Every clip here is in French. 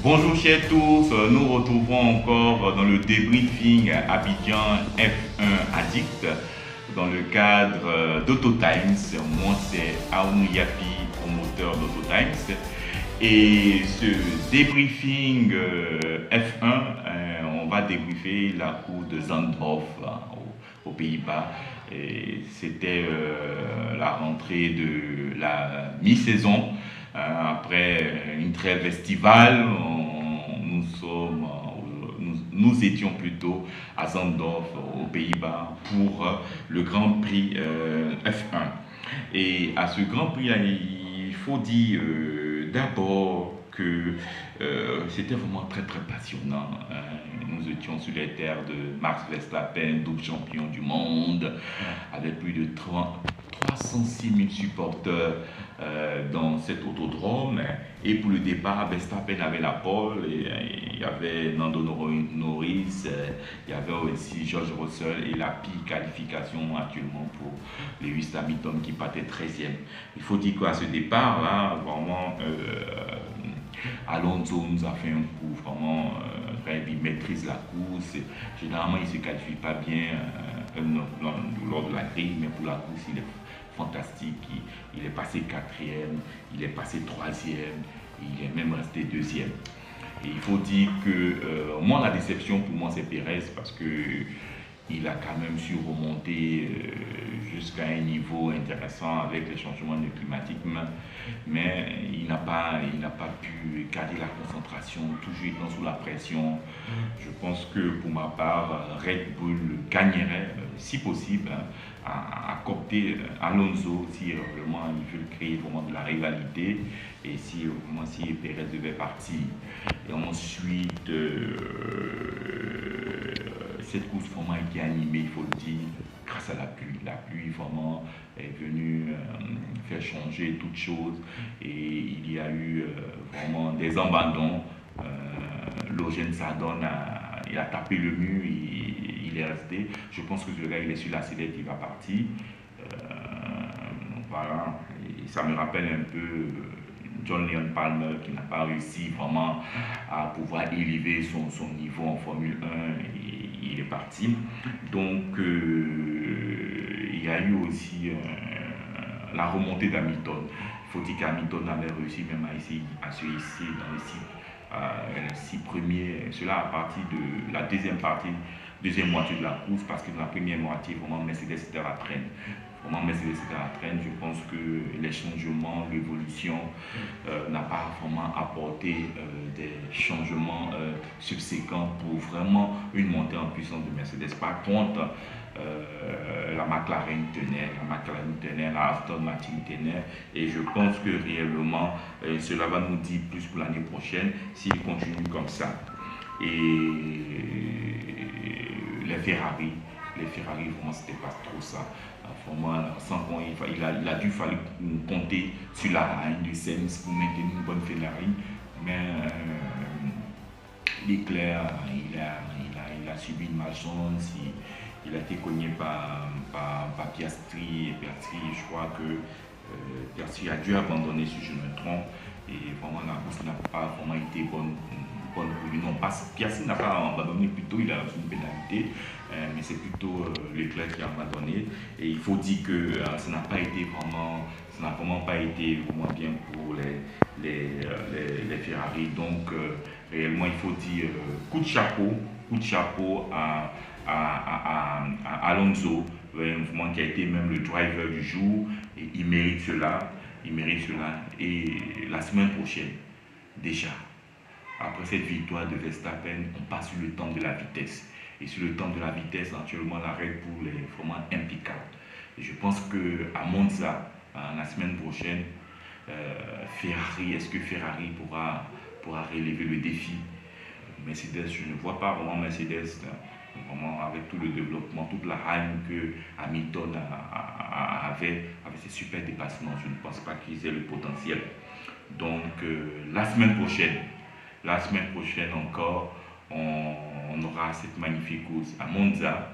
Bonjour chers tous, nous retrouvons encore dans le débriefing Abidjan F1 Addict dans le cadre d'AutoTimes. Moi c'est Aounou Yapi, promoteur d'AutoTimes. Et ce débriefing F1, on va débriefer la course de Zandvoort aux Pays-Bas. C'était la rentrée de la mi-saison. Après une trêve estivale, nous étions plutôt à Zandorf, aux Pays-Bas, pour le Grand Prix F1. Et à ce Grand Prix, il faut dire d'abord que c'était vraiment très très passionnant. Nous étions sur les terres de Max Verstappen, double champion du monde, avec plus de 306 000 supporters dans cet autodrome. Et pour le départ, Verstappen avait la pole, et il y avait Nando Norris, il y avait aussi George Russell et la pire qualification actuellement pour Lewis Hamilton qui partait 13e. Il faut dire qu'à ce départ-là, vraiment, Alonso nous a fait un coup, vraiment, il maîtrise la course. Généralement, il ne se qualifie pas bien lors de la grille, mais pour la course, il est fantastique. Il est passé quatrième, il est passé troisième, il est même resté deuxième. Et il faut dire que moi, la déception pour moi, c'est Pérez parce que il a quand même su remonter jusqu'à un niveau intéressant avec les changements climatiques, mais il n'a pas pu garder la concentration, toujours étant sous la pression. Je pense que pour ma part, Red Bull gagnerait, si possible, à coopter Alonso si vraiment ils veulent créer vraiment de la rivalité et si vraiment si Perez devait partir. Et ensuite, cette course vraiment a été animée, il faut le dire, grâce à la pluie. La pluie vraiment est venue faire changer toutes choses et il y a eu vraiment des abandons. Logène Sardone il a tapé le mur, il est resté. Je pense que le gars il est sur la sellette, il va partir. Voilà, et ça me rappelle un peu John Leon Palmer qui n'a pas réussi vraiment à pouvoir élever son niveau en Formule 1 et il est parti. Donc il y a eu aussi la remontée d'Hamilton. Il faut dire qu'Hamilton avait réussi même à se hisser dans les six premiers, cela à partir de la deuxième moitié de la course, parce que dans la première moitié, vraiment Mercedes était à la traîne. Vraiment Mercedes était à la traîne. Je pense que les changements, l'évolution n'a pas vraiment apporté des changements subséquents pour vraiment une montée en puissance de Mercedes. Par contre, la McLaren tenait, la Aston Martin tenait, et je pense que réellement cela va nous dire plus pour l'année prochaine s'il continue comme ça. Et les Ferrari vraiment c'était pas trop ça. Vraiment, sans il a dû falloir compter sur la haine de Sens pour maintenir une bonne Ferrari, mais Leclerc, il a subi une malchance, il a été cogné par Piastri, et Piastri, je crois que Piastri a dû abandonner si je me trompe, et vraiment la course n'a pas vraiment été bonne pour lui. Non, Piastri n'a pas abandonné, plutôt il a reçu une pénalité, mais c'est plutôt Leclerc qui a abandonné, et il faut dire que ça n'a vraiment pas été vraiment bien pour les Ferrari. Donc réellement il faut dire coup de chapeau à Alonso, vraiment qui a été même le driver du jour, et il mérite cela, et la semaine prochaine déjà, après cette victoire de Verstappen, on passe sur le temps de la vitesse. Et sur le temps de la vitesse, actuellement, la Red Bull est vraiment impeccable. Et je pense qu'à Monza, la semaine prochaine, est-ce que Ferrari pourra relever le défi? Mercedes, je ne vois pas vraiment Mercedes, vraiment avec tout le développement, toute la hype que Hamilton avait avec ses super dépassements. Je ne pense pas qu'ils aient le potentiel. Donc, la semaine prochaine encore, on aura cette magnifique course à Monza.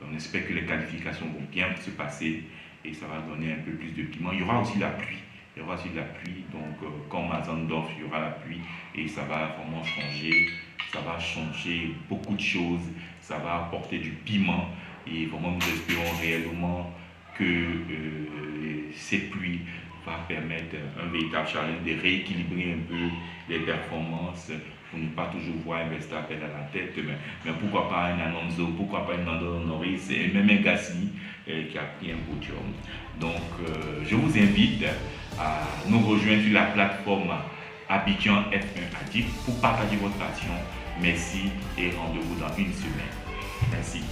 On espère que les qualifications vont bien se passer et ça va donner un peu plus de piment. Il y aura aussi la pluie. il y aura aussi de la pluie. Donc, comme à Zandorf, il y aura la pluie et ça va vraiment changer. Ça va changer beaucoup de choses. Ça va apporter du piment. Et vraiment, nous espérons réellement que ces pluies va permettre un véritable challenge de rééquilibrer un peu les performances pour ne pas toujours voir un Verstappen à la tête, mais pourquoi pas un Alonso, pourquoi pas un Lando Norris et même un Gasly qui a pris un podium. Donc, je vous invite à nous rejoindre sur la plateforme Abidjan F1 Addict pour partager votre passion. Merci et rendez-vous dans une semaine. Merci.